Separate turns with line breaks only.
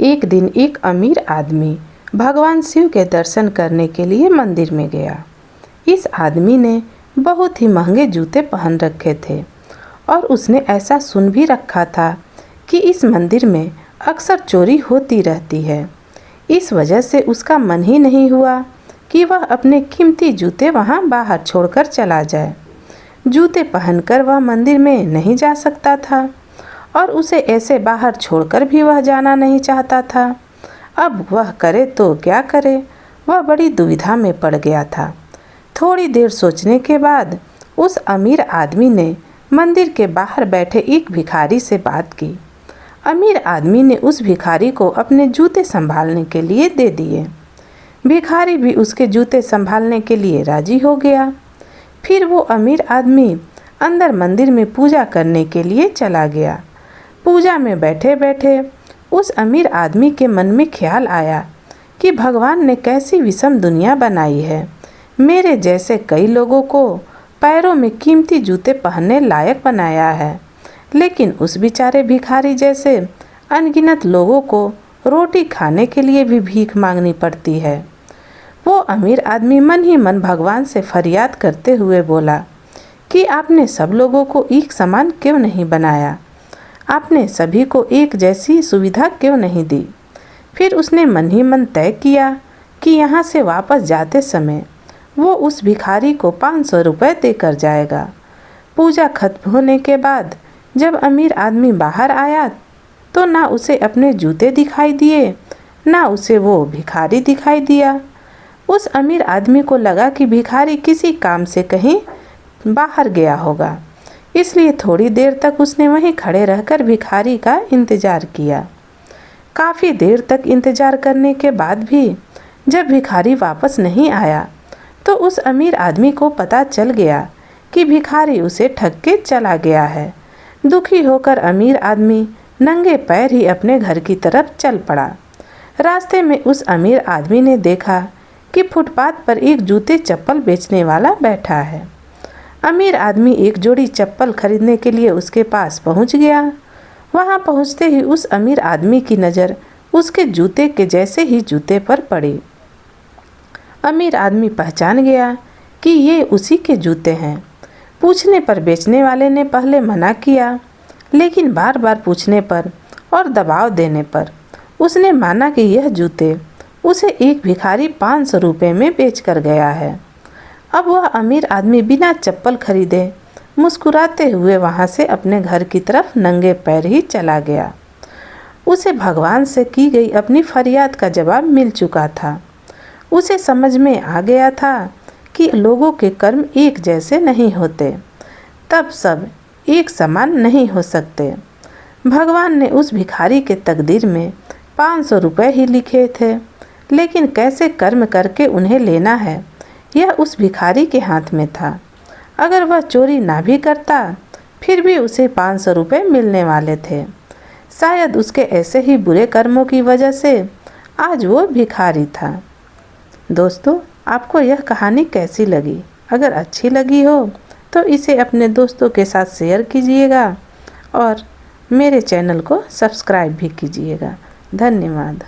एक दिन एक अमीर आदमी भगवान शिव के दर्शन करने के लिए मंदिर में गया। इस आदमी ने बहुत ही महंगे जूते पहन रखे थे और उसने ऐसा सुन भी रखा था कि इस मंदिर में अक्सर चोरी होती रहती है। इस वजह से उसका मन ही नहीं हुआ कि वह अपने कीमती जूते वहां बाहर छोड़कर चला जाए। जूते पहनकर वह मंदिर में नहीं जा सकता था और उसे ऐसे बाहर छोड़कर भी वह जाना नहीं चाहता था। अब वह करे तो क्या करे, वह बड़ी दुविधा में पड़ गया था। थोड़ी देर सोचने के बाद उस अमीर आदमी ने मंदिर के बाहर बैठे एक भिखारी से बात की। अमीर आदमी ने उस भिखारी को अपने जूते संभालने के लिए दे दिए। भिखारी भी उसके जूते संभालने के लिए राजी हो गया। फिर वो अमीर आदमी अंदर मंदिर में पूजा करने के लिए चला गया। पूजा में बैठे बैठे उस अमीर आदमी के मन में ख्याल आया कि भगवान ने कैसी विषम दुनिया बनाई है। मेरे जैसे कई लोगों को पैरों में कीमती जूते पहनने लायक बनाया है, लेकिन उस बेचारे भिखारी जैसे अनगिनत लोगों को रोटी खाने के लिए भी भीख मांगनी पड़ती है। वो अमीर आदमी मन ही मन भगवान से फरियाद करते हुए बोला कि आपने सब लोगों को एक समान क्यों नहीं बनाया, आपने सभी को एक जैसी सुविधा क्यों नहीं दी। फिर उसने मन ही मन तय किया कि यहाँ से वापस जाते समय वो उस भिखारी को 500 रुपये देकर जाएगा। पूजा खत्म होने के बाद जब अमीर आदमी बाहर आया तो ना उसे अपने जूते दिखाई दिए, ना उसे वो भिखारी दिखाई दिया। उस अमीर आदमी को लगा कि भिखारी किसी काम से कहीं बाहर गया होगा, इसलिए थोड़ी देर तक उसने वहीं खड़े रहकर भिखारी का इंतज़ार किया। काफ़ी देर तक इंतज़ार करने के बाद भी जब भिखारी वापस नहीं आया तो उस अमीर आदमी को पता चल गया कि भिखारी उसे ठग के चला गया है। दुखी होकर अमीर आदमी नंगे पैर ही अपने घर की तरफ चल पड़ा। रास्ते में उस अमीर आदमी ने देखा कि फुटपाथ पर एक जूते चप्पल बेचने वाला बैठा है। अमीर आदमी एक जोड़ी चप्पल खरीदने के लिए उसके पास पहुंच गया। वहां पहुंचते ही उस अमीर आदमी की नज़र उसके जूते के जैसे ही जूते पर पड़ी। अमीर आदमी पहचान गया कि ये उसी के जूते हैं। पूछने पर बेचने वाले ने पहले मना किया, लेकिन बार बार पूछने पर और दबाव देने पर उसने माना कि यह जूते उसे एक भिखारी 500 रुपये में बेच कर गया है। अब वह अमीर आदमी बिना चप्पल खरीदे मुस्कुराते हुए वहाँ से अपने घर की तरफ नंगे पैर ही चला गया। उसे भगवान से की गई अपनी फरियाद का जवाब मिल चुका था। उसे समझ में आ गया था कि लोगों के कर्म एक जैसे नहीं होते, तब सब एक समान नहीं हो सकते। भगवान ने उस भिखारी के तकदीर में 500 रुपये ही लिखे थे, लेकिन कैसे कर्म करके उन्हें लेना है यह उस भिखारी के हाथ में था। अगर वह चोरी ना भी करता फिर भी उसे 500 रुपये मिलने वाले थे। शायद उसके ऐसे ही बुरे कर्मों की वजह से आज वो भिखारी था। दोस्तों, आपको यह कहानी कैसी लगी? अगर अच्छी लगी हो तो इसे अपने दोस्तों के साथ शेयर कीजिएगा और मेरे चैनल को सब्सक्राइब भी कीजिएगा। धन्यवाद।